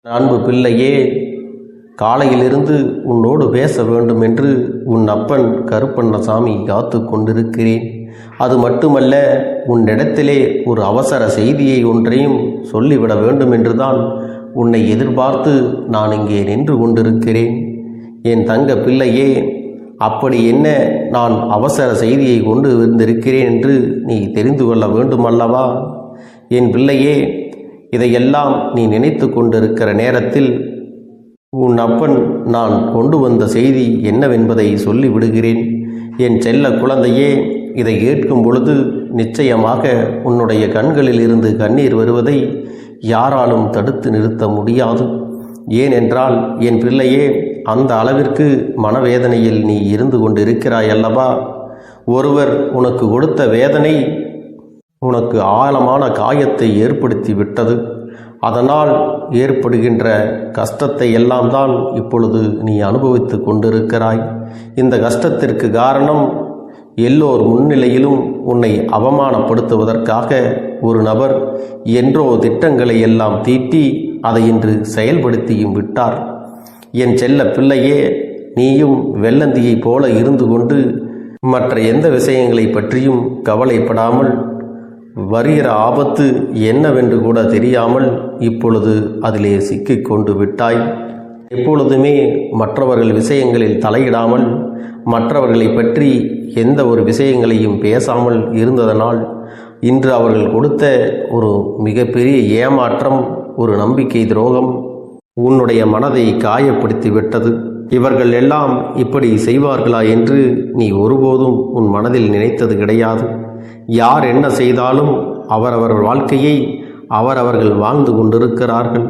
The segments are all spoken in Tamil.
அன்பு பிள்ளையே, காலையிலிருந்து உன்னோடு பேச வேண்டும் என்று உன் அப்பன் கருப்பண்ணசாமி காத்து கொண்டிருக்கிறேன். அது மட்டுமல்ல, உன்னிடத்திலே ஒரு அவசர செய்தியை ஒன்றையும் சொல்லிவிட வேண்டும் என்றுதான் உன்னை எதிர்பார்த்து நான் இங்கே நின்று கொண்டிருக்கிறேன். என் தங்க பிள்ளையே, அப்படி என்ன நான் அவசர செய்தியை கொண்டு வந்திருக்கிறேன் என்று நீ தெரிந்து கொள்ள வேண்டுமல்லவா? என் பிள்ளையே, இதையெல்லாம் நீ நினைத்து கொண்டிருக்கிற நேரத்தில் உன் அப்பன் நான் கொண்டு வந்த செய்தி என்னவென்பதை சொல்லிவிடுகிறேன். என் செல்ல குழந்தையே, இதை கேட்கும் பொழுது நிச்சயமாக உன்னுடைய கண்களில் இருந்து கண்ணீர் வருவதை யாராலும் தடுத்து நிறுத்த முடியாது. ஏனென்றால் என் பிள்ளையே, அந்த அளவிற்கு மனவேதனையில் நீ இருந்து கொண்டிருக்கிறாய் அல்லவா? ஒருவர் உனக்கு கொடுத்த வேதனை உனக்கு ஆழமான காயத்தை ஏற்படுத்தி விட்டது. அதனால் ஏற்படுகின்ற கஷ்டத்தை எல்லாம் தான் இப்பொழுது நீ அனுபவித்து கொண்டிருக்கிறாய். இந்த கஷ்டத்திற்கு காரணம் எல்லோர் முன்னிலையிலும் உன்னை அவமானப்படுத்துவதற்காக ஒரு நபர் என்றோ திட்டங்களை எல்லாம் தீட்டி அதை இன்று செயல்படுத்தியும் விட்டார். என் செல்ல பிள்ளையே, நீயும் வெள்ளந்தியைப் போல இருந்து கொண்டு மற்ற எந்த விஷயங்களை பற்றியும் கவலைப்படாமல் வருகிற ஆபத்து என்னவென்று கூட தெரியாமல் இப்பொழுது அதிலே சிக்கிக் கொண்டு விட்டாய். எப்பொழுதுமே மற்றவர்கள் விஷயங்களில் தலையிடாமல் மற்றவர்களை பற்றி எந்த ஒரு விஷயங்களையும் பேசாமல் இருந்ததனால் இன்று அவர்கள் கொடுத்த ஒரு மிகப்பெரிய ஏமாற்றம், ஒரு நம்பிக்கை துரோகம் உன்னுடைய மனதை காயப்படுத்தி விட்டது. இவர்கள் எல்லாம் இப்படி செய்வார்களா என்று நீ ஒருபோதும் உன் மனதில் நினைத்தது கிடையாது. யார் என்ன செய்தாலும் அவரவர் வாழ்க்கையை அவரவர்கள் வாழ்ந்து கொண்டிருக்கிறார்கள்.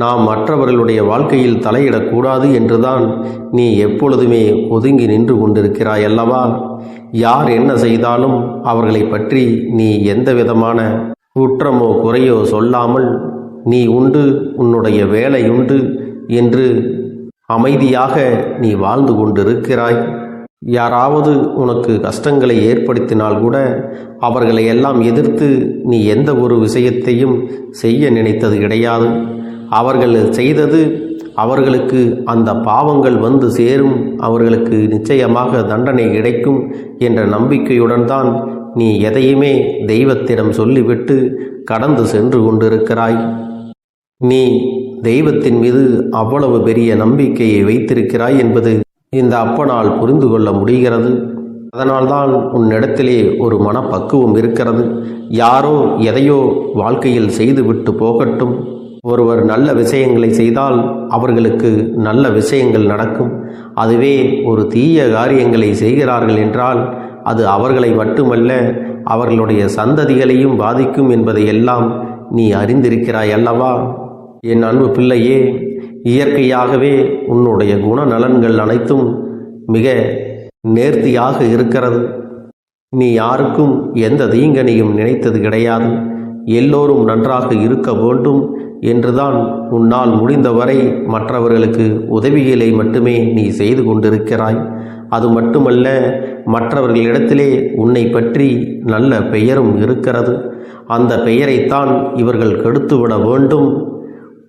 நாம் மற்றவர்களுடைய வாழ்க்கையில் தலையிடக்கூடாது என்றுதான் நீ எப்பொழுதுமே ஒதுங்கி நின்று கொண்டிருக்கிறாய் அல்லவா? யார் என்ன செய்தாலும் அவர்களை பற்றி நீ எந்த விதமான குற்றமோ குறையோ சொல்லாமல் நீ உண்டு, உன்னுடைய வேலை உண்டு என்று அமைதியாக நீ வாழ்ந்து கொண்டிருக்கிறாய். யாராவது உனக்கு கஷ்டங்களை ஏற்படுத்தினால் கூட அவர்களை எல்லாம் எதிர்த்து நீ எந்த ஒரு விஷயத்தையும் செய்ய நினைத்தது கிடையாது. அவர்கள் செய்தது அவர்களுக்கு அந்த பாவங்கள் வந்து சேரும், அவர்களுக்கு நிச்சயமாக தண்டனை கிடைக்கும் என்ற நம்பிக்கையுடன் தான் நீ எதையுமே தெய்வத்திடம் சொல்லிவிட்டு கடந்து சென்று கொண்டிருக்கிறாய். நீ தெய்வத்தின் மீது அவ்வளவு பெரிய நம்பிக்கையை வைத்திருக்கிறாய் என்பது இந்த அப்பனால் புரிந்து கொள்ள முடிகிறது. அதனால்தான் உன்னிடத்திலே ஒரு மனப்பக்குவம் இருக்கிறது. யாரோ எதையோ வாழ்க்கையில் செய்துவிட்டு போகட்டும். ஒருவர் நல்ல விஷயங்களை செய்தால் அவர்களுக்கு நல்ல விஷயங்கள் நடக்கும். அதுவே ஒரு தீய காரியங்களை செய்கிறார்கள் என்றால் அது அவர்களை மட்டுமல்ல, அவர்களுடைய சந்ததிகளையும் பாதிக்கும் என்பதை எல்லாம் நீ அறிந்திருக்கிறாய் அல்லவா? என் அன்பு பிள்ளையே, இயற்கையாகவே உன்னுடைய குணநலன்கள் அனைத்தும் மிக நேர்த்தியாக இருக்கிறது. நீ யாருக்கும் எந்த தீங்கனையும் நினைத்தது கிடையாது. எல்லோரும் நன்றாக இருக்க வேண்டும் என்றுதான் உன்னால் முடிந்தவரை மற்றவர்களுக்கு உதவிகளை மட்டுமே நீ செய்து கொண்டிருக்கிறாய். அது மட்டுமல்ல, மற்றவர்களிடத்திலே உன்னை பற்றி நல்ல பெயரும் இருக்கிறது. அந்த பெயரைத்தான் இவர்கள் கெடுத்துவிட வேண்டும்,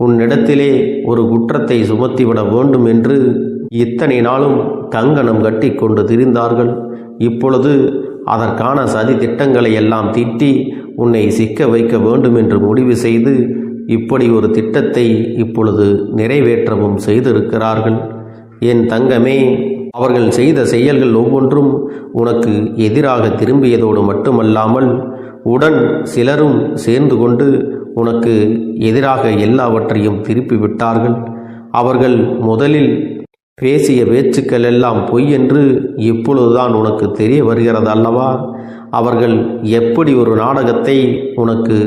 உன்னிடத்திலே ஒரு குற்றத்தை சுமத்திவிட வேண்டும் என்று இத்தனை நாளும் கங்கணம் கட்டி கொண்டு திரிந்தார்கள். இப்பொழுது அதற்கான சதி திட்டங்களை எல்லாம் தீட்டி உன்னை சிக்க வைக்க வேண்டும் என்று முடிவு செய்து இப்படி ஒரு திட்டத்தை இப்பொழுது நிறைவேற்றவும் செய்திருக்கிறார்கள். என் தங்கமே, அவர்கள் செய்த செயல்கள் ஒவ்வொன்றும் உனக்கு எதிராக திரும்பியதோடு மட்டுமல்லாமல் உடன் சிலரும் சேர்ந்து கொண்டு உனக்கு எதிராக எல்லாவற்றையும் திருப்பி விட்டார்கள். அவர்கள் முதலில் பேசிய பேச்சுக்கள் எல்லாம் பொய் என்று இப்பொழுதுதான் உனக்கு தெரிய வருகிறது அல்லவா? அவர்கள் எப்படி ஒரு நாடகத்தை உனக்கு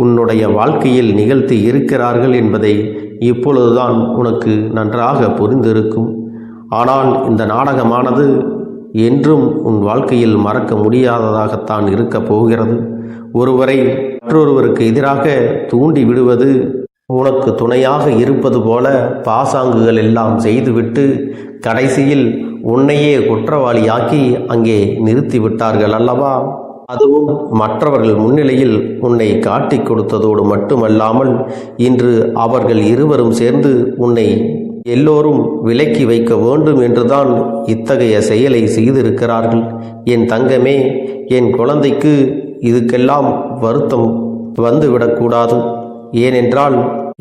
உன்னுடைய வாழ்க்கையில் நிகழ்த்தி இருக்கிறார்கள் என்பதை இப்பொழுதுதான் உனக்கு நன்றாக புரிந்திருக்கும். ஆனால் இந்த நாடகமானது என்றும் உன் வாழ்க்கையில் மறக்க முடியாததாகத்தான் இருக்கப் போகிறது. ஒருவரை மற்றொருவருக்கு எதிராக தூண்டி விடுவது, உனக்கு துணையாக இருப்பது போல பாசாங்குகள் எல்லாம் செய்துவிட்டு கடைசியில் உன்னையே குற்றவாளியாக்கி அங்கே நிறுத்தி விட்டார்கள் அல்லவா? அதுவும் மற்றவர்கள் முன்னிலையில் உன்னை காட்டிக் கொடுத்ததோடு மட்டுமல்லாமல் இன்று அவர்கள் இருவரும் சேர்ந்து உன்னை எல்லோரும் விலக்கி வைக்க வேண்டும் என்றுதான் இத்தகைய செயலை செய்திருக்கிறார்கள். என் தங்கமே, என் குழந்தைக்கு இதுக்கெல்லாம் வருத்தம் வந்துவிடக்கூடாது. ஏனென்றால்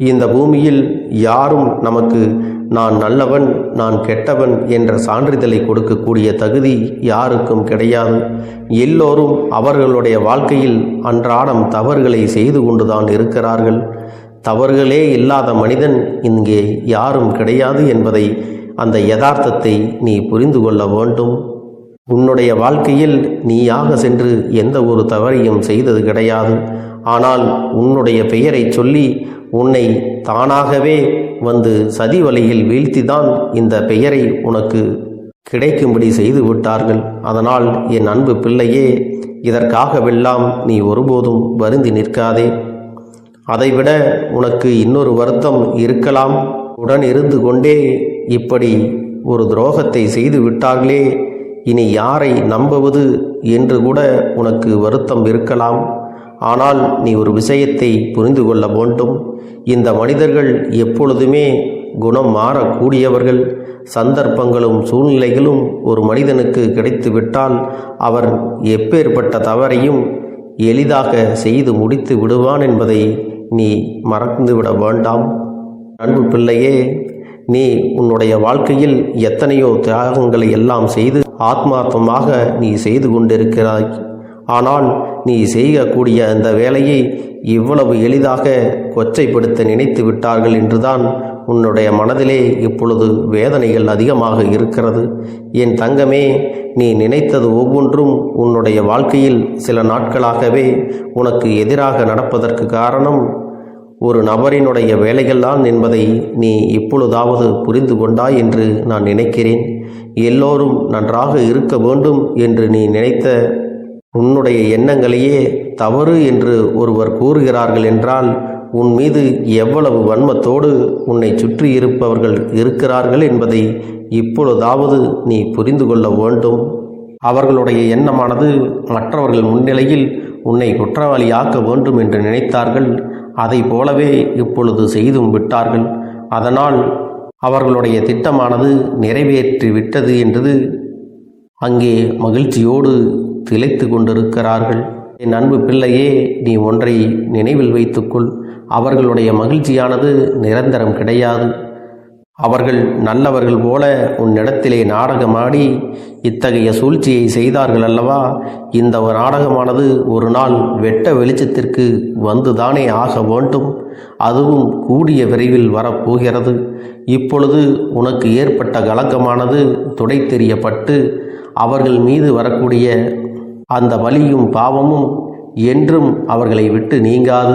இந்த பூமியில் யாரும் நமக்கு நான் நல்லவன் நான் கெட்டவன் என்ற சான்றிதழை கொடுக்கக்கூடிய தகுதி யாருக்கும் கிடையாது. எல்லோரும் அவர்களுடைய வாழ்க்கையில் அன்றாடம் தவறுகளை செய்து கொண்டுதான் இருக்கிறார்கள். தவறுகளே இல்லாத மனிதன் இங்கே யாரும் கிடையாது என்பதை, அந்த யதார்த்தத்தை நீ புரிந்து கொள்ள வேண்டும். உன்னுடைய வாழ்க்கையில் நீயாக சென்று எந்த ஒரு தவறையும் செய்தது கிடையாது. ஆனால் உன்னுடைய பெயரை சொல்லி உன்னை தானாகவே வந்து சதி வலையில் வீழ்த்திதான் இந்த பெயரை உனக்கு கிடைக்கும்படி செய்து விட்டார்கள். அதனால் என் அன்பு பிள்ளையே, இதற்காகவெல்லாம் நீ ஒருபோதும் வருந்தி நிற்காதே. அதைவிட உனக்கு இன்னொரு வருத்தம் இருக்கலாம். உடன் இருந்து கொண்டே இப்படி ஒரு துரோகத்தை செய்து விட்டார்களே, இனி யாரை நம்புவது என்று கூட உனக்கு வருத்தம் இருக்கலாம். ஆனால் நீ ஒரு விஷயத்தை புரிந்து கொள்ள வேண்டும். இந்த மனிதர்கள் எப்பொழுதுமே குணம் மாறக்கூடியவர்கள். சந்தர்ப்பங்களும் சூழ்நிலைகளும் ஒரு மனிதனுக்கு கிடைத்துவிட்டால் அவர் எப்பேற்பட்ட தவறையும் எளிதாக செய்து முடித்து விடுவான் என்பதை நீ மறந்துவிட வேண்டாம். அன்பு பிள்ளையே, நீ உன்னுடைய வாழ்க்கையில் எத்தனையோ தியாகங்களை எல்லாம் செய்து ஆத்மார்த்தமாக நீ செய்து கொண்டிருக்கிறாய். ஆனால் நீ செய்யக்கூடிய அந்த வேலையை இவ்வளவு எளிதாக கொச்சைப்படுத்த நினைத்து விட்டார்கள் என்றுதான் உன்னுடைய மனதிலே இப்பொழுது வேதனைகள் அதிகமாக இருக்கிறது. என் தங்கமே, நீ நினைத்தது ஒவ்வொன்றும் உன்னுடைய வாழ்க்கையில் சில நாட்களாகவே உனக்கு எதிராக நடப்பதற்கு காரணம் ஒரு நபரினுடைய வேலைகள்தான் என்பதை நீ இப்பொழுதாவது புரிந்து கொண்டாய் என்று நான் நினைக்கிறேன். எல்லோரும் நன்றாக இருக்க வேண்டும் என்று நீ நினைத்த உன்னுடைய எண்ணங்களையே தவறு என்று ஒருவர் கூறுகிறார்கள் என்றால் உன் மீது எவ்வளவு வன்மத்தோடு உன்னை சுற்றி இருப்பவர்கள் இருக்கிறார்கள் என்பதை இப்பொழுதாவது நீ புரிந்து கொள்ள வேண்டும். அவர்களுடைய எண்ணமானது மற்றவர்கள் முன்னிலையில் உன்னை குற்றவாளியாக்க வேண்டும் என்று நினைத்தார்கள். அதை போலவே இப்பொழுது செய்தும் விட்டார்கள். அதனால் அவர்களுடைய திட்டமானது நிறைவேற்றி விட்டது என்றது அங்கே மகிழ்ச்சியோடு திளைத்து கொண்டிருக்கிறார்கள். என் அன்பு பிள்ளையே, நீ ஒன்றை நினைவில் வைத்துக்கொள். அவர்களுடைய மகிழ்ச்சியானது நிரந்தரம் கிடையாது. அவர்கள் நல்லவர்கள் போல உன்னிடத்திலே நாடகமாடி இத்தகைய சூழ்ச்சியை செய்தார்கள் அல்லவா? இந்த ஒரு நாடகமானது ஒரு நாள் வெட்ட வெளிச்சத்திற்கு வந்துதானே ஆக வேண்டும். அதுவும் கூடிய விரைவில் வரப்போகிறது. இப்பொழுது உனக்கு ஏற்பட்ட கலக்கமானது துடை தெரியப்பட்டு அவர்கள் மீது வரக்கூடிய அந்த வலியும் பாவமும் என்றும் அவர்களை விட்டு நீங்காது.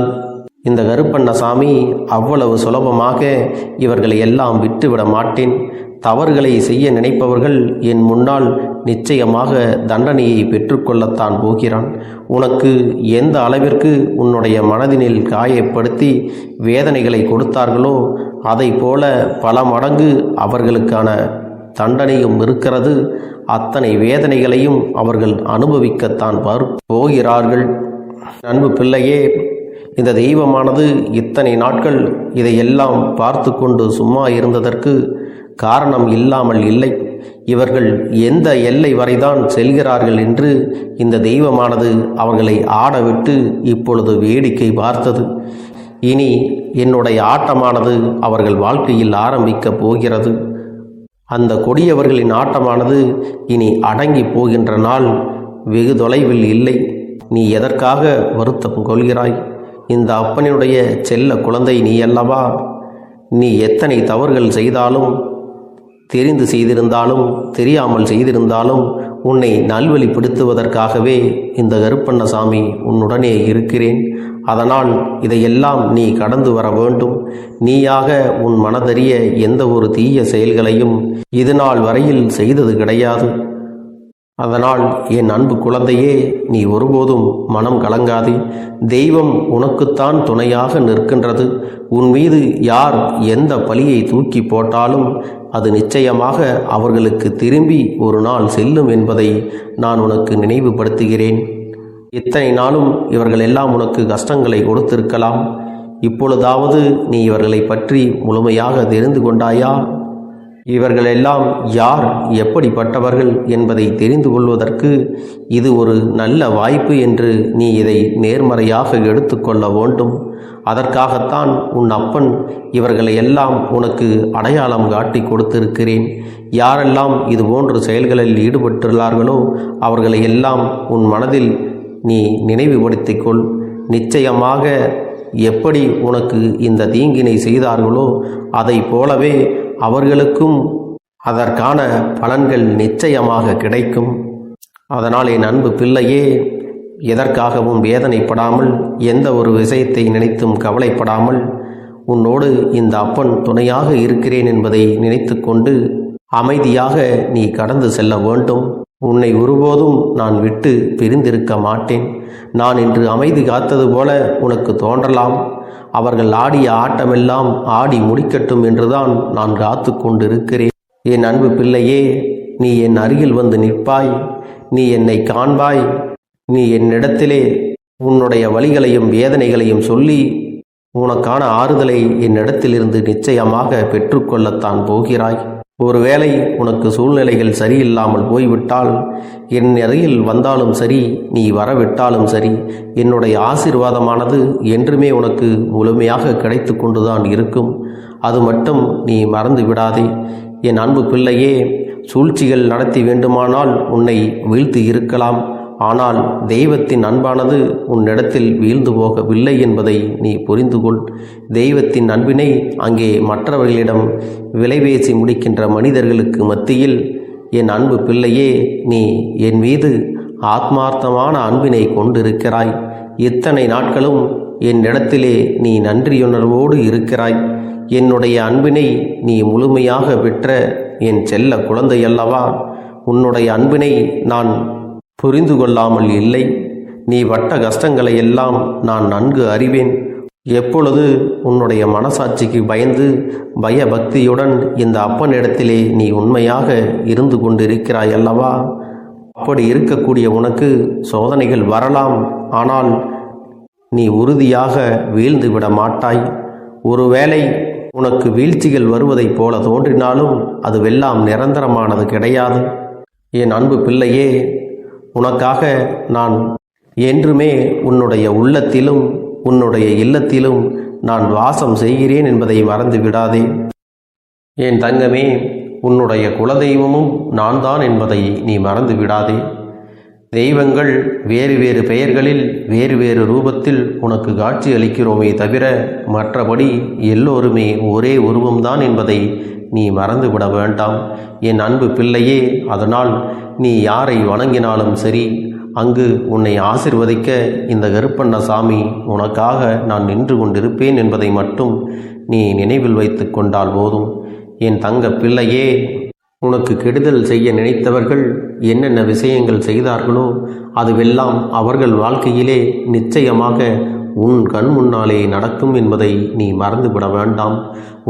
இந்த கருப்பண்ணசாமி அவ்வளவு சுலபமாக இவர்களை எல்லாம் விட்டுவிட மாட்டேன். தவறுகளை செய்ய நினைப்பவர்கள் என் முன்னால் நிச்சயமாக தண்டனையை பெற்றுக்கொள்ளத்தான் போகிறான். உனக்கு எந்த அளவிற்கு உன்னுடைய மனதினில் காயப்படுத்தி வேதனைகளை கொடுத்தார்களோ அதை போல பல மடங்கு அவர்களுக்கான தண்டனையும் இருக்கிறது. அத்தனை வேதனைகளையும் அவர்கள் அனுபவிக்கத்தான் போகிறார்கள். அன்பு பிள்ளையே, இந்த தெய்வமானது இத்தனை நாட்கள் இதையெல்லாம் பார்த்து கொண்டு சும்மா இருந்ததற்கு காரணம் இல்லாமல் இல்லை. இவர்கள் எந்த எல்லை வரைதான் செல்கிறார்கள் என்று இந்த தெய்வமானது அவர்களை ஆடவிட்டு இப்பொழுது வேடிக்கை பார்த்தது. இனி என்னுடைய ஆட்டமானது அவர்கள் வாழ்க்கையில் ஆரம்பிக்கப் போகிறது. அந்த கொடியவர்களின் ஆட்டமானது இனி அடங்கி போகின்ற நாள் வெகு தொலைவில் இல்லை. நீ எதற்காக வருத்தம் கொள்கிறாய்? இந்த அப்பனினுடைய செல்ல குழந்தை நீ அல்லவா? நீ எத்தனை தவறுகள் செய்தாலும், தெரிந்து செய்திருந்தாலும் தெரியாமல் செய்திருந்தாலும் உன்னை நல்வழிப்படுத்துவதற்காகவே இந்த கருப்பண்ணசாமி உன்னுடனே இருக்கிறேன். அதனால் இதையெல்லாம் நீ கடந்து வர வேண்டும். நீயாக உன் மனதறிய எந்த ஒரு தீய செயல்களையும் இதுநாள் வரையில் செய்தது கிடையாது. அதனால் என் அன்பு குழந்தையே, நீ ஒருபோதும் மனம் கலங்காதே. தெய்வம் உனக்குத்தான் துணையாக நிற்கின்றது. உன் மீது யார் எந்த பழியை தூக்கி போட்டாலும் அது நிச்சயமாக அவர்களுக்கு திரும்பி ஒரு நாள் செல்லும் என்பதை நான் உனக்கு நினைவுபடுத்துகிறேன். இத்தனை நாளும் இவர்கள் எல்லாம் உனக்கு கஷ்டங்களை கொடுத்திருக்கலாம். இப்பொழுதாவது நீ இவர்களை பற்றி முழுமையாக தெரிந்து கொண்டாயா? இவர்களெல்லாம் யார், எப்படிப்பட்டவர்கள் என்பதை தெரிந்து கொள்வதற்கு இது ஒரு நல்ல வாய்ப்பு என்று நீ இதை நேர்மறையாக எடுத்துக்கொள்ள வேண்டும். அதற்காகத்தான் உன் அப்பன் இவர்களை எல்லாம் உனக்கு அடையாளம் காட்டி கொடுத்திருக்கிறேன். யாரெல்லாம் இதுபோன்ற செயல்களில் ஈடுபட்டுள்ளார்களோ அவர்களை எல்லாம் உன் மனதில் நீ நினைவுபடுத்திக்கொள். நிச்சயமாக எப்படி உனக்கு இந்த தீங்கினை செய்தார்களோ அதை போலவே அவர்களுக்கும் அதற்கான பலன்கள் நிச்சயமாக கிடைக்கும். அதனால் என் அன்பு பிள்ளையே, எதற்காகவும் வேதனைப்படாமல், எந்த ஒரு விஷயத்தை நினைத்தும் கவலைப்படாமல், உன்னோடு இந்த அப்பன் துணையாக இருக்கிறேன் என்பதை நினைத்து கொண்டு அமைதியாக நீ கடந்து செல்ல வேண்டும். உன்னை ஒருபோதும் நான் விட்டு பிரிந்திருக்க மாட்டேன். நான் இன்று அமைதி காத்தது போல உனக்கு தோன்றலாம். அவர்கள் ஆடிய ஆட்டமெல்லாம் ஆடி முடிக்கட்டும் என்றுதான் நான் காத்து கொண்டிருக்கிறேன். என் அன்பு பிள்ளையே, நீ என் அருகில் வந்து நிற்பாய். நீ என்னை காண்பாய். நீ என்னிடத்திலே உன்னுடைய வலிகளையும் வேதனைகளையும் சொல்லி உனக்கான ஆறுதலை என்னிடத்திலிருந்து நிச்சயமாக பெற்றுக்கொள்ளத்தான் போகிறாய். ஒருவேளை உனக்கு சூழ்நிலைகள் சரியில்லாமல் போய்விட்டால், என் அருகில் வந்தாலும் சரி, நீ வரவிட்டாலும் சரி, என்னுடைய ஆசீர்வாதமானது என்றுமே உனக்கு முழுமையாக கிடைத்து கொண்டுதான் இருக்கும். அது மட்டும் நீ மறந்து விடாதே. என் அன்பு பிள்ளையே, சூழ்ச்சிகள் நடத்தி வேண்டுமானால் உன்னை வீழ்த்தி இருக்கலாம். ஆனால் தெய்வத்தின் அன்பானது உன்னிடத்தில் வீழ்ந்து போகவில்லை என்பதை நீ புரிந்து கொள். தெய்வத்தின் அன்பினை அங்கே மற்றவர்களிடம் விலைபேசி முடிக்கின்ற மனிதர்களுக்கு மத்தியில் என் அன்பு பிள்ளையே, நீ என் மீது ஆத்மார்த்தமான அன்பினை கொண்டிருக்கிறாய். இத்தனை நாட்களும் என்னிடத்திலே நீ நன்றியுணர்வோடு இருக்கிறாய். என்னுடைய அன்பினை நீ முழுமையாக பெற்ற என் செல்ல குழந்தையல்லவா. உன்னுடைய அன்பினை நான் புரிந்து கொள்ளாமல் இல்லை. நீ பட்ட கஷ்டங்களை எல்லாம் நான் நன்கு அறிவேன். எப்பொழுது உன்னுடைய மனசாட்சிக்கு பயந்து பயபக்தியுடன் இந்த அப்பனிடத்திலே நீ உண்மையாக இருந்து கொண்டிருக்கிறாய் அல்லவா? அப்படி இருக்கக்கூடிய உனக்கு சோதனைகள் வரலாம். ஆனால் நீ உறுதியாக வீழ்ந்து விட மாட்டாய். ஒருவேளை உனக்கு வீழ்ச்சிகள் வருவதைப் போல தோன்றினாலும் அதுவெல்லாம் நிரந்தரமானது கிடையாது. என் அன்பு பிள்ளையே, உனக்காக நான் என்றுமே உன்னுடைய உள்ளத்திலும் உன்னுடைய இல்லத்திலும் நான் வாசம் செய்கிறேன் என்பதை மறந்து விடாதே. என் தங்கமே, உன்னுடைய குலதெய்வமும் நான் தான் என்பதை நீ மறந்து விடாதே. தெய்வங்கள் வேறு வேறு பெயர்களில் வேறு வேறு ரூபத்தில் உனக்கு காட்சி அளிக்கிறோமே தவிர மற்றபடி எல்லோருமே ஒரே உருவம்தான் என்பதை நீ மறந்துவிட வேண்டாம் என் அன்பு பிள்ளையே. அதனால் நீ யாரை வணங்கினாலும் சரி, அங்கு உன்னை ஆசிர்வதிக்க இந்த கருப்பண்ணசாமி உனக்காக நான் நின்று கொண்டிருப்பேன் என்பதை மட்டும் நீ நினைவில் வைத்து கொண்டால் போதும். என் தங்க பிள்ளையே, உனக்கு கெடுதல் செய்ய நினைத்தவர்கள் என்னென்ன விஷயங்கள் செய்தார்களோ அதுவெல்லாம் அவர்கள் வாழ்க்கையிலே நிச்சயமாக உன் கண் முன்னாலே நடக்கும் என்பதை நீ மறந்துவிட வேண்டாம்.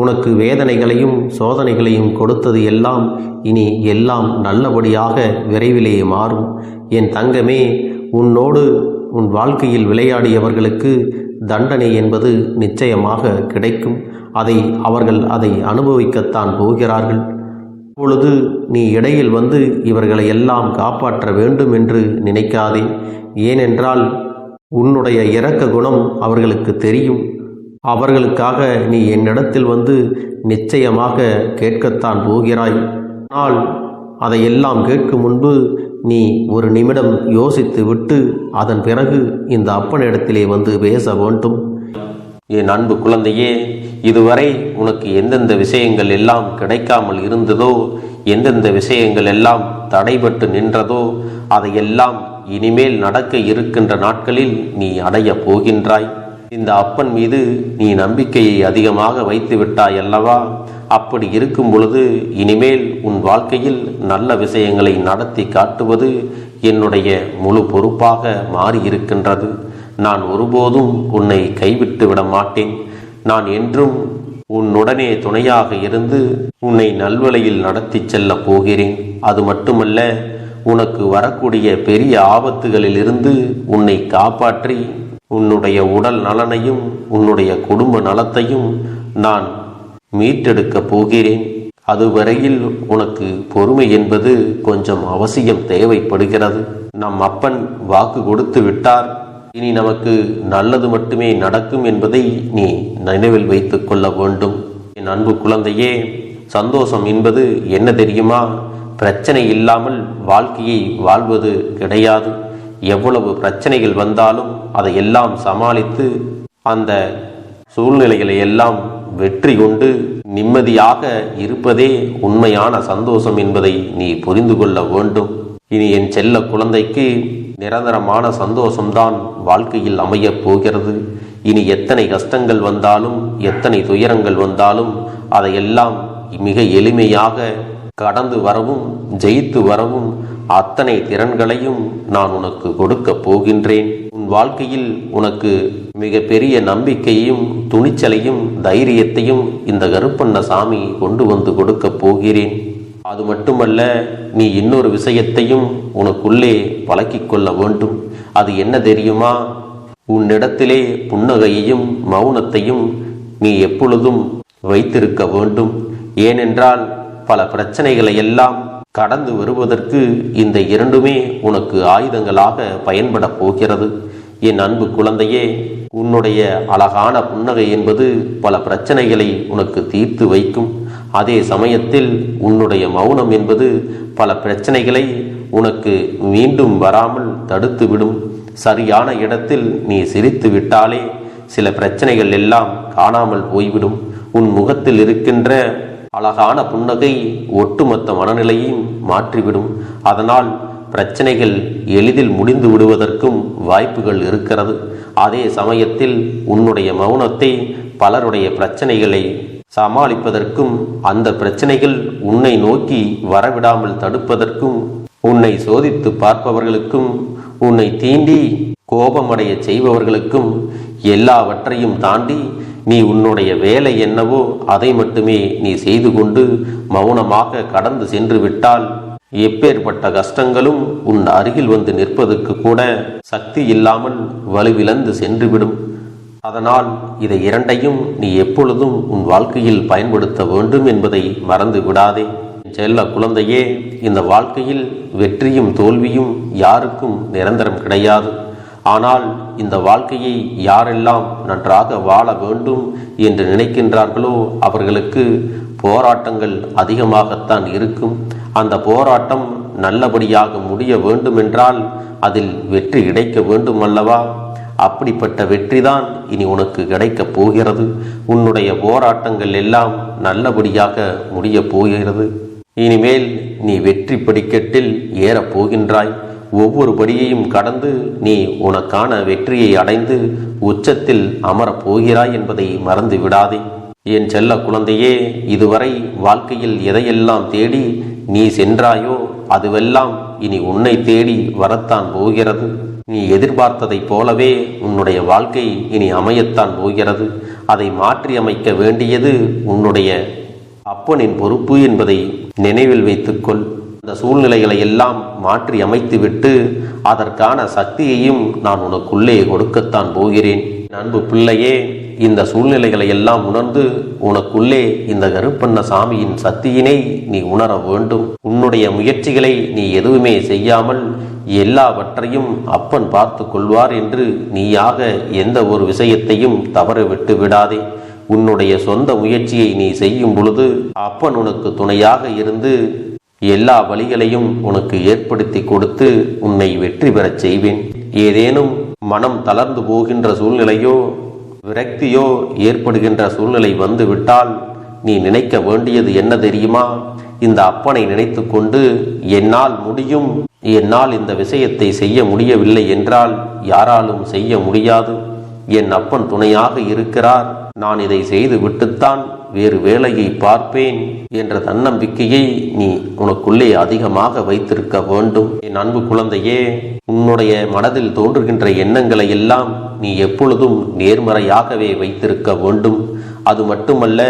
உனக்கு வேதனைகளையும் சோதனைகளையும் கொடுத்தது எல்லாம் இனி எல்லாம் நல்லபடியாக விரைவிலே மாறும். என் தங்கமே, உன்னோடு உன் வாழ்க்கையில் விளையாடியவர்களுக்கு தண்டனை என்பது நிச்சயமாக கிடைக்கும். அவர்கள் அதை அனுபவிக்கத்தான் போகிறார்கள். அப்பொழுது நீ இடையில் வந்து இவர்களை எல்லாம் காப்பாற்ற வேண்டும் என்று நினைக்காதே. ஏனென்றால் உன்னுடைய இரக்க குணம் அவர்களுக்கு தெரியும். அவர்களுக்காக நீ என்னிடத்தில் வந்து நிச்சயமாக கேட்கத்தான் போகிறாய். ஆனால் அதையெல்லாம் கேட்கும் முன்பு நீ ஒரு நிமிடம் யோசித்து விட்டு அதன் பிறகு இந்த அப்பனிடத்திலே வந்து பேச வேண்டும். என் அன்பு குழந்தையே, இதுவரை உனக்கு எந்தெந்த விஷயங்கள் எல்லாம் கிடைக்காமல் இருந்ததோ, எந்தெந்த விஷயங்கள் எல்லாம் தடைபட்டு நின்றதோ, அதையெல்லாம் இனிமேல் நடக்க இருக்கின்ற நாட்களில் நீ அடைய போகின்றாய். இந்த அப்பன் மீது நீ நம்பிக்கையை அதிகமாக வைத்து விட்டாய் அல்லவா? அப்படி இருக்கும் பொழுது இனிமேல் உன் வாழ்க்கையில் நல்ல விஷயங்களை நடத்தி காட்டுவது என்னுடைய முழு பொறுப்பாக மாறியிருக்கின்றது. நான் ஒருபோதும் உன்னை கைவிட்டு விட மாட்டேன். நான் என்றும் உன்னுடனே துணையாக இருந்து உன்னை நல்வழியில் நடத்தி செல்ல போகிறேன். அது மட்டுமல்ல, உனக்கு வரக்கூடிய பெரிய ஆபத்துகளிலிருந்து உன்னை காப்பாற்றி உன்னுடைய உடல் நலனையும் உன்னுடைய குடும்ப நலத்தையும் நான் மீட்டெடுக்கப் போகிறேன். அதுவரையில் உனக்கு பொறுமை என்பது கொஞ்சம் அவசியம் தேவைப்படுகிறது. நம் அப்பன் வாக்கு கொடுத்து விட்டார். இனி நமக்கு நல்லது மட்டுமே நடக்கும் என்பதை நீ நினைவில் வைத்துக் கொள்ள வேண்டும். என் அன்பு குழந்தையே, சந்தோஷம் என்பது என்ன தெரியுமா? பிரச்சனை இல்லாமல் வாழ்க்கையை வாழ்வது கிடையாது. எவ்வளவு பிரச்சனைகள் வந்தாலும் அதையெல்லாம் சமாளித்து அந்த சூழ்நிலைகளை எல்லாம் வெற்றி கொண்டு நிம்மதியாக இருப்பதே உண்மையான சந்தோஷம் என்பதை நீ புரிந்து கொள்ள வேண்டும். இனி என் செல்ல குழந்தைக்கு நிரந்தரமான சந்தோஷம்தான் வாழ்க்கையில் அமையப் போகிறது. இனி எத்தனை கஷ்டங்கள் வந்தாலும் எத்தனை துயரங்கள் வந்தாலும் அதையெல்லாம் மிக எளிமையாக கடந்து வரவும் ஜெயித்து வரவும் அத்தனை திறன்களையும் நான் உனக்கு கொடுக்க போகின்றேன். உன் வாழ்க்கையில் உனக்கு மிக பெரிய நம்பிக்கையையும் துணிச்சலையும் தைரியத்தையும் இந்த கருப்பண்ணசாமி கொண்டு வந்து கொடுக்க போகிறேன். அது மட்டுமல்ல, நீ இன்னொரு விஷயத்தையும் உனக்குள்ளே பழக்கிக் கொள்ள வேண்டும். அது என்ன தெரியுமா? உன்னிடத்திலே புன்னகையையும் மௌனத்தையும் நீ எப்பொழுதும் வைத்திருக்க வேண்டும். ஏனென்றால் பல பிரச்சனைகளை எல்லாம் கடந்து வருவதற்கு இந்த இரண்டுமே உனக்கு ஆயுதங்களாக பயன்பட போகிறது. என் அன்பு குழந்தையே, உன்னுடைய அழகான புன்னகை என்பது பல பிரச்சனைகளை உனக்கு தீர்த்து வைக்கும். அதே சமயத்தில் உன்னுடைய மௌனம் என்பது பல பிரச்சனைகளை உனக்கு மீண்டும் வராமல் தடுத்துவிடும். சரியான இடத்தில் நீ சிரித்து விட்டாலே சில பிரச்சனைகள் எல்லாம் காணாமல் போய்விடும். உன் முகத்தில் இருக்கின்ற அழகான புன்னகை ஒட்டுமொத்த மனநிலையையும் மாற்றிவிடும். அதனால் பிரச்சனைகள் எளிதில் முடிந்து விடுவதற்கும் வாய்ப்புகள் இருக்கிறது. அதே சமயத்தில் உன்னுடைய மௌனத்தை பலருடைய பிரச்சனைகளை சமாளிப்பதற்கும் அந்த பிரச்சனைகள் உன்னை நோக்கி வரவிடாமல் தடுப்பதற்கும் உன்னை சோதித்து பார்ப்பவர்களுக்கும் உன்னை தீண்டி கோபமடைய செய்பவர்களுக்கும் எல்லாவற்றையும் தாண்டி நீ உன்னுடைய வேலை என்னவோ அதை மட்டுமே நீ செய்து கொண்டு மௌனமாக கடந்து சென்று விட்டால் எப்பேற்பட்ட கஷ்டங்களும் உன் அருகில் வந்து நிற்பதற்கு கூட சக்தி இல்லாமல் வலுவிழந்து சென்றுவிடும். அதனால் இதை இரண்டையும் நீ எப்பொழுதும் உன் வாழ்க்கையில் பயன்படுத்த வேண்டும் என்பதை மறந்து விடாதே. செல்ல குழந்தையே, இந்த வாழ்க்கையில் வெற்றியும் தோல்வியும் யாருக்கும் நிரந்தரம் கிடையாது. ஆனால் இந்த வாழ்க்கையை யாரெல்லாம் நன்றாக வாழ வேண்டும் என்று நினைக்கின்றார்களோ அவர்களுக்கு போராட்டங்கள் அதிகமாகத்தான் இருக்கும். அந்த போராட்டம் நல்லபடியாக முடிய வேண்டுமென்றால் அதில் வெற்றி கிடைக்க வேண்டும் அல்லவா? அப்படிப்பட்ட வெற்றிதான் இனி உனக்கு கிடைக்கப் போகிறது. உன்னுடைய போராட்டங்கள் எல்லாம் நல்லபடியாக முடியப் போகிறது. இனிமேல் நீ வெற்றி படிக்கட்டில் ஏறப் போகின்றாய். ஒவ்வொரு படியையும் கடந்து நீ உனக்கான வெற்றியை அடைந்து உச்சத்தில் அமரப் போகிறாய் என்பதை மறந்து விடாதே. என் செல்ல குழந்தையே, இதுவரை வாழ்க்கையில் எதையெல்லாம் தேடி நீ சென்றாயோ அதுவெல்லாம் இனி உன்னை தேடி வரத்தான் போகிறது. நீ எதிர்பார்த்ததைப் போலவே உன்னுடைய வாழ்க்கை இனி அமையத்தான் போகிறது. அதை மாற்றி அமைக்க வேண்டியது உன்னுடைய அப்பனின் பொறுப்பு என்பதை நினைவில் வைத்துக்கொள். அந்த சூழ்நிலைகளை எல்லாம் மாற்றி அமைத்துவிட்டு அதற்கான சக்தியையும் நான் உனக்குள்ளே கொடுக்கத்தான் போகிறேன். அன்பு பிள்ளையே, இந்த சூழ்நிலைகளை எல்லாம் உணர்ந்து உனக்குள்ளே இந்த கருப்பண்ணசாமியின் சக்தியினை நீ உணர வேண்டும். உன்னுடைய முயற்சிகளை நீ எதுவுமே செய்யாமல் எல்லாவற்றையும் அப்பன் பார்த்து கொள்வார் என்று நீயாக எந்த ஒரு விஷயத்தையும் தவற விட்டு விடாதே. உன்னுடைய சொந்த முயற்சியை நீ செய்யும் பொழுது அப்பன் உனக்கு துணையாக இருந்து எல்லா வழிகளையும் உனக்கு ஏற்படுத்தி கொடுத்து உன்னை வெற்றி பெறச் செய்வேன். ஏதேனும் மனம் தளர்ந்து போகின்ற சூழ்நிலையோ விரக்தியோ ஏற்படுகின்ற சூழ்நிலை வந்துவிட்டால் நீ நினைக்க வேண்டியது என்ன தெரியுமா? இந்த அப்பனை நினைத்து கொண்டு என்னால் முடியும், என்னால் இந்த விஷயத்தை செய்ய முடியவில்லை என்றால் யாராலும் செய்ய முடியாது, என் அப்பன் துணையாக இருக்கிறார், நான் இதை செய்து விட்டுத்தான் வேறு வேலையை பார்ப்பேன் என்ற தன்னம்பிக்கையை நீ உனக்குள்ளே அதிகமாக வைத்திருக்க வேண்டும். என் அன்பு குழந்தையே, உன்னுடைய மனதில் தோன்றுகின்ற எண்ணங்களை எல்லாம் நீ எப்பொழுதும் நேர்மறையாகவே வைத்திருக்க வேண்டும். அது மட்டுமல்ல,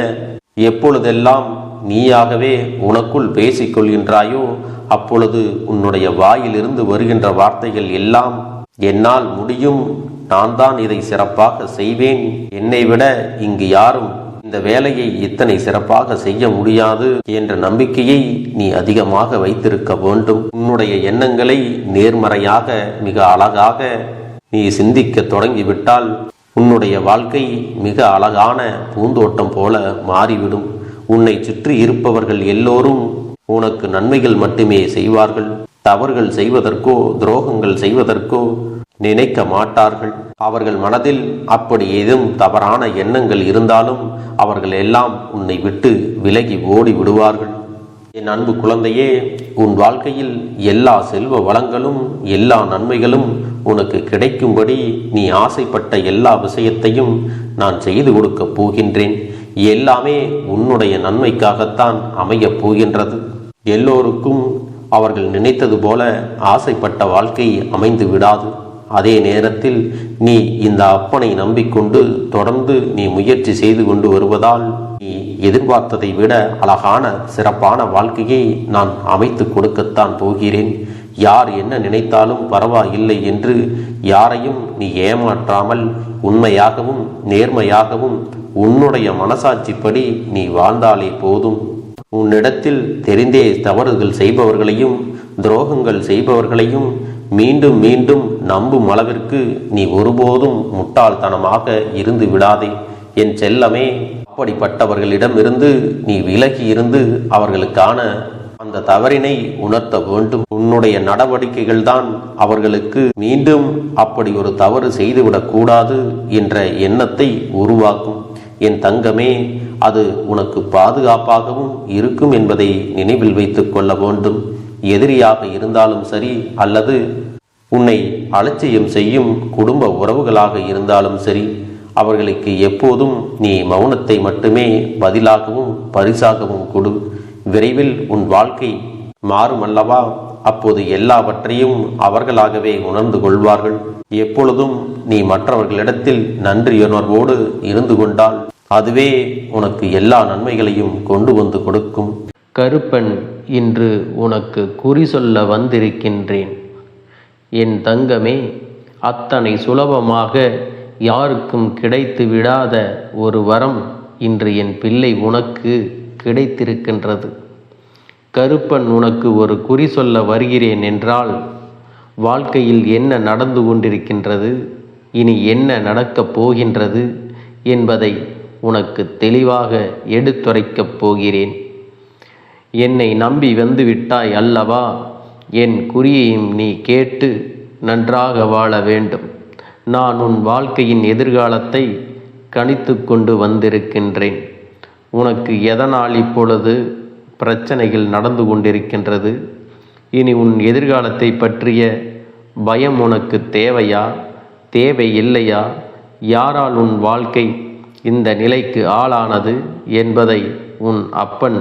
எப்பொழுதெல்லாம் நீயாகவே உனக்குள் பேசிக்கொள்கின்றாயோ அப்பொழுது உன்னுடைய வாயிலிருந்து வருகின்ற வார்த்தைகள் எல்லாம் என்னால் முடியும், நான் தான் இதை சிறப்பாக செய்வேன், என்னை விட இங்கு யாரும் இந்த வேலையை இத்தனை சிறப்பாக செய்ய முடியாது என்ற நம்பிக்கையை நீ அதிகமாக வைத்திருக்க வேண்டும். உன்னுடைய எண்ணங்களை நேர்மறையாக மிக அழகாக நீ சிந்திக்க தொடங்கிவிட்டால் உன்னுடைய வாழ்க்கை மிக அழகான பூந்தோட்டம் போல மாறிவிடும். உன்னை சுற்றி இருப்பவர்கள் எல்லோரும் உனக்கு நன்மைகள் மட்டுமே செய்வார்கள். தவறுகள் செய்வதற்கோ துரோகங்கள் செய்வதற்கோ நினைக்க மாட்டார்கள். அவர்கள் மனதில் அப்படி ஏதும் தவறான எண்ணங்கள் இருந்தாலும் அவர்கள் எல்லாம் உன்னை விட்டு விலகி ஓடி விடுவார்கள். என் அன்பு குழந்தையே, உன் வாழ்க்கையில் எல்லா செல்வ வளங்களும் எல்லா நன்மைகளும் உனக்கு கிடைக்கும்படி நீ ஆசைப்பட்ட எல்லா விஷயத்தையும் நான் செய்து கொடுக்கப் போகின்றேன். எல்லாமே உன்னுடைய நன்மைக்காகத்தான் அமையப் போகின்றது. எல்லோருக்கும் அவர்கள் நினைத்தது போல ஆசைப்பட்ட வாழ்க்கை அமைந்து விடாது. அதே நேரத்தில் நீ இந்த அப்பனை நம்பிக்கொண்டு தொடர்ந்து நீ முயற்சி செய்து கொண்டு வருவதால் நீ எதிர்பார்த்ததை விட அழகான சிறப்பான வாழ்க்கையை நான் அமைத்து கொடுக்கத்தான் போகிறேன். யார் என்ன நினைத்தாலும் பரவாயில்லை என்று யாரையும் நீ ஏமாற்றாமல் உண்மையாகவும் நேர்மையாகவும் உன்னுடைய மனசாட்சிப்படி நீ வாழ்ந்தாலே போதும். உன்னிடத்தில் தெரிந்தே தவறுகள் செய்பவர்களையும் துரோகங்கள் செய்பவர்களையும் மீண்டும் மீண்டும் நம்பும் அளவிற்கு நீ ஒருபோதும் முட்டாள்தனமாக இருந்து விடாதே என் செல்லமே. அப்படிப்பட்டவர்களிடமிருந்து நீ விலகி இருந்து அவர்களுக்கான அந்த தவறினை உணர்த்த வேண்டும். உன்னுடைய நடவடிக்கைகள் தான் அவர்களுக்கு மீண்டும் அப்படி ஒரு தவறு செய்துவிடக் கூடாது என்ற எண்ணத்தை உருவாக்கும். என் தங்கமே, அது உனக்கு பாதுகாப்பாகவும் இருக்கும் என்பதை நினைவில் வைத்துக் கொள்ள வேண்டும். எதிரியாக இருந்தாலும் சரி அல்லது உன்னை அலட்சியம் செய்யும் குடும்ப உறவுகளாக இருந்தாலும் சரி, அவர்களுக்கு எப்போதும் நீ மௌனத்தை மட்டுமே பதிலாகவும் பரிசாகவும் கொடு. விரைவில் உன் வாழ்க்கை மாறுமல்லவா? அப்போது எல்லாவற்றையும் அவர்களாகவே உணர்ந்து கொள்வார்கள். எப்பொழுதும் நீ மற்றவர்களிடத்தில் நன்றியுணர்வோடு இருந்து கொண்டால் அதுவே உனக்கு எல்லா நன்மைகளையும் கொண்டு வந்து கொடுக்கும். கருப்பன் இன்று உனக்கு குறி சொல்ல வந்திருக்கின்றேன். என் தங்கமே, அத்தனை சுலபமாக யாருக்கும் கிடைத்து விடாத ஒரு வரம் இன்று என் பிள்ளை உனக்கு கிடைத்திருக்கின்றது. கருப்பன் உனக்கு ஒரு குறி சொல்ல வருகிறேன் என்றால் வாழ்க்கையில் என்ன நடந்து கொண்டிருக்கின்றது, இனி என்ன நடக்கப் போகின்றது என்பதை உனக்கு தெளிவாக எடுத்துரைக்கப் போகிறேன். என்னை நம்பி வந்து விட்டாய் அல்லவா? என் குறியையும் நீ கேட்டு நன்றாக வாழ வேண்டும். நான் உன் வாழ்க்கையின் எதிர்காலத்தை கணித்து கொண்டு வந்திருக்கின்றேன். உனக்கு எதனால் இப்பொழுது பிரச்சனைகள் நடந்து கொண்டிருக்கின்றது? இனி உன் எதிர்காலத்தை பற்றிய பயம் உனக்கு தேவையா, தேவை இல்லையா? யாரால் உன் வாழ்க்கை இந்த நிலைக்கு ஆளானது என்பதை உன் அப்பன்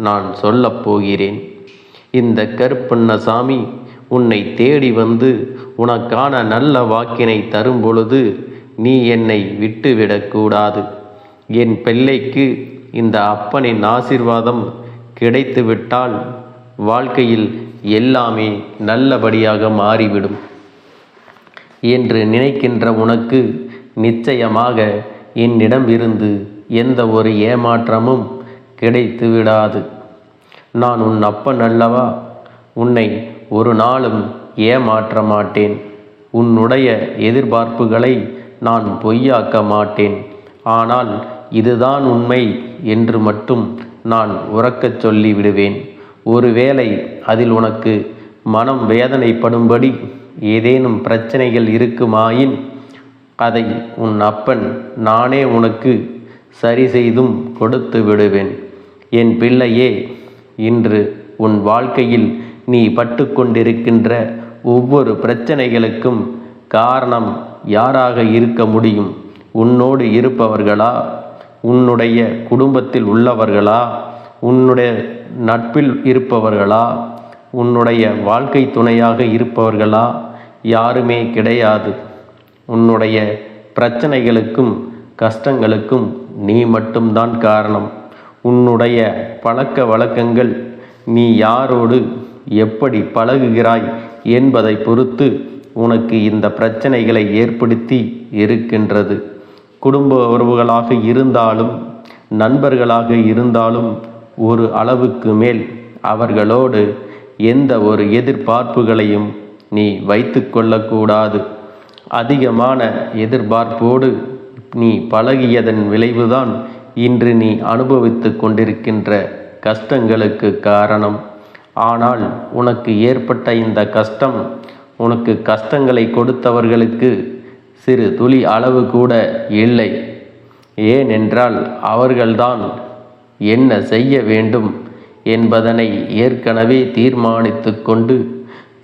நான் சொல்லப் போகிறேன். இந்த கருப்பண்ணசாமி உன்னை தேடி வந்து உனக்கான நல்ல வாக்கினை தரும் பொழுது நீ என்னை விட்டுவிடக்கூடாது. என் பிள்ளைக்கு இந்த அப்பனின் ஆசீர்வாதம் கிடைத்துவிட்டால் வாழ்க்கையில் எல்லாமே நல்லபடியாக மாறிவிடும் என்று நினைக்கின்ற உனக்கு நிச்சயமாக என்னிடம் இருந்து எந்த ஒரு ஏமாற்றமும் கிடைத்து விடாது. நான் உன் அப்பன் அல்லவா? உன்னை ஒரு நாளும் ஏமாற்ற மாட்டேன். உன்னுடைய எதிர்பார்ப்புகளை நான் பொய்யாக்க மாட்டேன். ஆனால் இதுதான் உண்மை என்று மட்டும் நான் உரக்கச் சொல்லி விடுவேன். ஒருவேளை அதில் உனக்கு மனம் வேதனைப்படும்படி ஏதேனும் பிரச்சனைகள் இருக்குமாயின் அதை உன் அப்பன் நானே உனக்கு சரி செய்தும் கொடுத்து விடுவேன். என் பிள்ளையே, இன்று உன் வாழ்க்கையில் நீ பட்டு கொண்டிருக்கின்ற ஒவ்வொரு பிரச்சனைகளுக்கும் காரணம் யாராக இருக்க முடியும்? உன்னோடு இருப்பவர்களா? உன்னுடைய குடும்பத்தில் உள்ளவர்களா? உன்னுடைய நட்பில் இருப்பவர்களா? உன்னுடைய வாழ்க்கை துணையாக இருப்பவர்களா? யாருமே கிடையாது. உன்னுடைய பிரச்சனைகளுக்கும் கஷ்டங்களுக்கும் நீ மட்டும்தான் காரணம். உன்னுடைய பழக்க வழக்கங்கள், நீ யாரோடு எப்படி பழகுகிறாய் என்பதை பொறுத்து உனக்கு இந்த பிரச்சனைகளை ஏற்படுத்தி இருக்கின்றது. குடும்ப உறவுகளாக இருந்தாலும் நண்பர்களாக இருந்தாலும் ஒரு அளவுக்கு மேல் அவர்களோடு எந்த ஒரு எதிர்பார்ப்புகளையும் நீ வைத்து கொள்ளக்கூடாது. அதிகமான எதிர்பார்ப்போடு நீ பழகியதன் விளைவுதான் இன்று நீ அனுபவித்து கொண்டிருக்கின்ற கஷ்டங்களுக்கு காரணம். ஆனால் உனக்கு ஏற்பட்ட இந்த கஷ்டம் உனக்கு கஷ்டங்களை கொடுத்தவர்களுக்கு சிறு துளி அளவு கூட இல்லை. ஏனென்றால் அவர்கள்தான் என்ன செய்ய வேண்டும் என்பதனை ஏற்கனவே தீர்மானித்து கொண்டு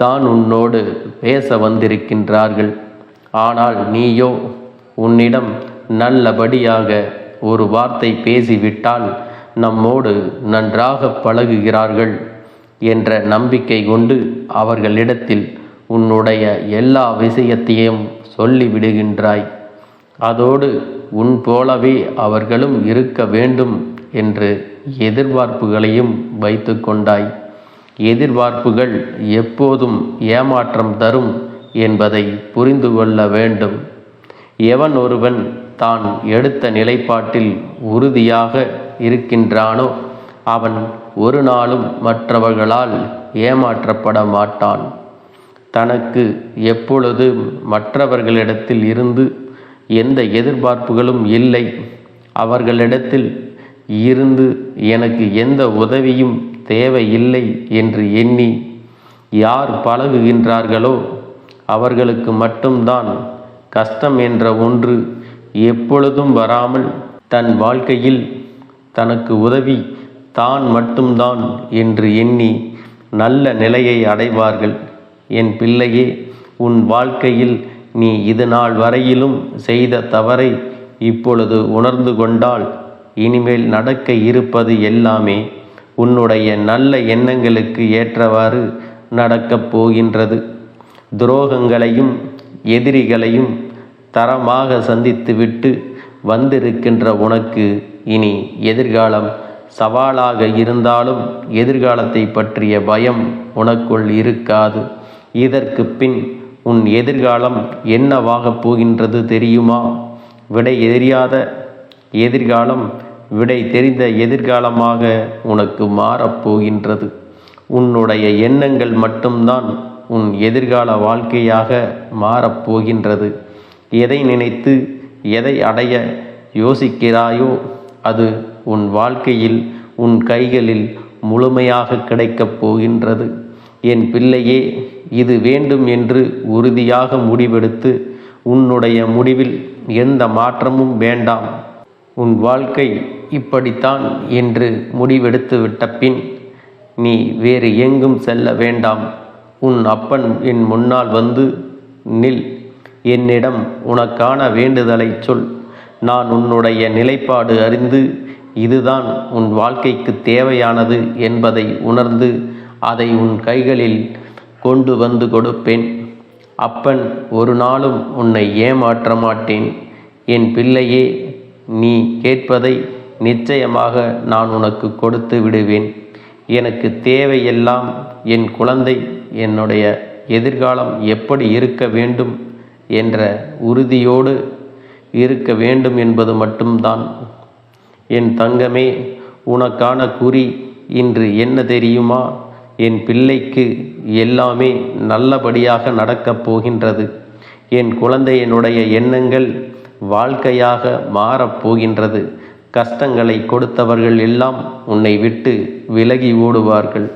தான் உன்னோடு பேச வந்திருக்கின்றார்கள். ஆனால் நீயோ உன்னிடம் நல்லபடியாக ஒரு வார்த்தை பேசிவிட்டால் நம்மோடு நன்றாக பழகுகிறார்கள் என்ற நம்பிக்கை கொண்டு அவர்களிடத்தில் உன்னுடைய எல்லா விஷயத்தையும் சொல்லிவிடுகின்றாய். அதோடு உன் போலவே அவர்களும் இருக்க வேண்டும் என்று எதிர்பார்ப்புகளையும் வைத்து கொண்டாய். எதிர்பார்ப்புகள் எப்போதும் ஏமாற்றம் தரும் என்பதை புரிந்து கொள்ள வேண்டும். எவன் ஒருவன் தான் எடுத்த நிலைப்பாட்டில் உறுதியாக இருக்கின்றானோ அவன் ஒரு நாளும் மற்றவர்களால் ஏமாற்றப்பட மாட்டான். தனக்கு எப்பொழுதும் மற்றவர்களிடத்தில் இருந்து எந்த எதிர்பார்ப்புகளும் இல்லை, அவர்களிடத்தில் இருந்து எனக்கு எந்த உதவியும் தேவையில்லை என்று எண்ணி யார் பழகுகின்றார்களோ அவர்களுக்கு மட்டும்தான் கஷ்டம் என்ற ஒன்று எப்பொழுதும் வராமல் தன் வாழ்க்கையில் தனக்கு உதவி தான் மட்டும்தான் என்று எண்ணி நல்ல நிலையை அடைவார்கள். என் பிள்ளையே, உன் வாழ்க்கையில் நீ இது நாள் வரையிலும் செய்த தவறை இப்பொழுது உணர்ந்து கொண்டால் இனிமேல் நடக்க இருப்பது எல்லாமே உன்னுடைய நல்ல எண்ணங்களுக்கு ஏற்றவாறு நடக்கப் போகின்றது. துரோகங்களையும் எதிரிகளையும் தரமாக சந்தித்துவிட்டு வந்திருக்கின்ற உனக்கு இனி எதிர்காலம் சவாலாக இருந்தாலும் எதிர்காலத்தை பற்றிய பயம் உனக்குள் இருக்காது. இதற்கு பின் உன் எதிர்காலம் என்னவாகப் போகின்றது தெரியுமா? விடை தெரியாத எதிர்காலம் விடை தெரிந்த எதிர்காலமாக உனக்கு மாறப்போகின்றது. உன்னுடைய எண்ணங்கள் மட்டும்தான் உன் எதிர்கால வாழ்க்கையாக மாறப்போகின்றது. எதை நினைத்து எதை அடைய யோசிக்கிறாயோ அது உன் வாழ்க்கையில் உன் கைகளில் முழுமையாக கிடைக்கப் போகின்றது. என் பிள்ளையே, இது வேண்டும் என்று உறுதியாக முடிவெடுத்து உன்னுடைய முடிவில் எந்த மாற்றமும் வேண்டாம். உன் வாழ்க்கை இப்படித்தான் என்று முடிவெடுத்து விட்ட பின் நீ வேறு எங்கும் செல்ல வேண்டாம். உன் அப்பன் என் முன்னால் வந்து நில். என்னிடம் உனக்கான வேண்டுதலை சொல். நான் உன்னுடைய நிலைப்பாடு அறிந்து இதுதான் உன் வாழ்க்கைக்கு தேவையானது என்பதை உணர்ந்து அதை உன் கைகளில் கொண்டு வந்து கொடுப்பேன். அப்பன் ஒரு நாளும் உன்னை ஏமாற்ற மாட்டேன். என் பிள்ளையே, நீ கேட்பதை நிச்சயமாக நான் உனக்கு கொடுத்து விடுவேன். எனக்கு தேவையெல்லாம் என் குழந்தை என்னுடைய எதிர்காலம் எப்படி இருக்க வேண்டும் என்ற உறுதியோடு இருக்க வேண்டும் என்பது மட்டும்தான். என் தங்கமே, உனக்கான குறி இன்று என்ன தெரியுமா? என் பிள்ளைக்கு எல்லாமே நல்லபடியாக நடக்கப் போகின்றது. என் குழந்தையினுடைய எண்ணங்கள் வாழ்க்கையாக மாறப்போகின்றது. கஷ்டங்களை கொடுத்தவர்கள் எல்லாம் உன்னை விட்டு விலகி ஓடுவார்கள்.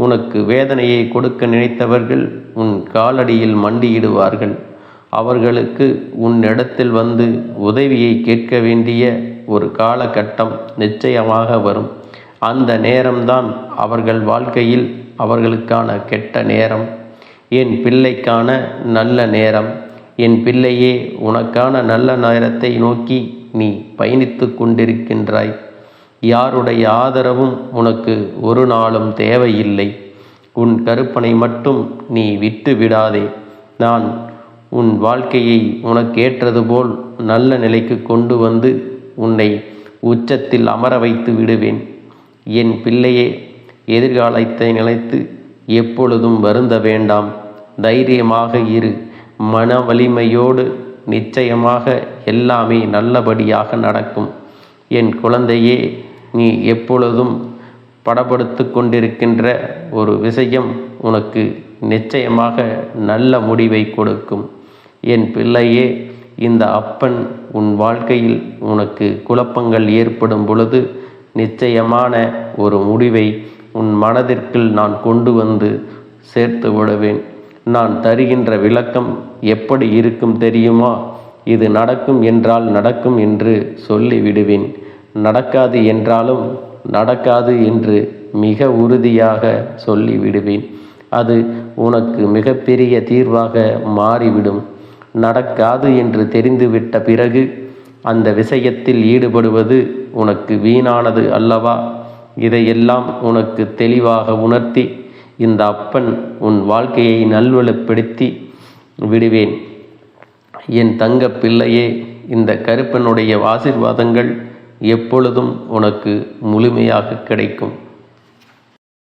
உனக்கு வேதனையை கொடுக்க நினைத்தவர்கள் உன் காலடியில் மண்டியிடுவார்கள். அவர்களுக்கு உன்னிடத்தில் வந்து உதவியை கேட்க வேண்டிய ஒரு காலகட்டம் நிச்சயமாக வரும். அந்த நேரம்தான் அவர்கள் வாழ்க்கையில் அவர்களுக்கான கெட்ட நேரம், என் பிள்ளைக்கான நல்ல நேரம். என் பிள்ளையே, உனக்கான நல்ல நேரத்தை நோக்கி நீ பயணித்து கொண்டிருக்கின்றாய். யாருடைய ஆதரவும் உனக்கு ஒரு நாளும் தேவையில்லை. உன் கற்பனை மட்டும் நீ விட்டு விடாதே. நான் உன் வாழ்க்கையை உனக்கேற்றது போல் நல்ல நிலைக்கு கொண்டு வந்து உன்னை உச்சத்தில் அமர வைத்து விடுவேன். என் பிள்ளையே, எதிர்காலத்தை நினைத்து எப்பொழுதும் வருந்த வேண்டாம். தைரியமாக இரு. மன வலிமையோடு நிச்சயமாக எல்லாமே நல்லபடியாக நடக்கும். என் குழந்தையே, நீ எப்பொழுதும் படப்படுத்து கொண்டிருக்கின்ற ஒரு விஷயம் உனக்கு நிச்சயமாக நல்ல முடிவை கொடுக்கும். என் பிள்ளையே, இந்த அப்பன் உன் வாழ்க்கையில் உனக்கு குழப்பங்கள் ஏற்படும் பொழுது நிச்சயமான ஒரு முடிவை உன் மனதிற்குள் நான் கொண்டு வந்து சேர்த்து விடுவேன். நான் தருகின்ற விளக்கம் எப்படி இருக்கும் தெரியுமா? இது நடக்கும் என்றால் நடக்கும் என்று சொல்லிவிடுவேன். நடக்காது என்றாலும் நடக்காது என்று மிக உறுதியாக சொல்லிவிடுவேன். அது உனக்கு மிகப்பெரிய தீர்வாக மாறிவிடும். நடக்காது என்று தெரிந்துவிட்ட பிறகு அந்த விஷயத்தில் ஈடுபடுவது உனக்கு வீணானது அல்லவா? இதையெல்லாம் உனக்கு தெளிவாக உணர்த்தி இந்த அப்பன் உன் வாழ்க்கையை நல்வழிப்படுத்தி விடுவேன். என் தங்க பிள்ளையே, இந்த கருப்பனுடைய ஆசீர்வாதங்கள் எப்பொழுதும் உனக்கு முழுமையாக கிடைக்கும்.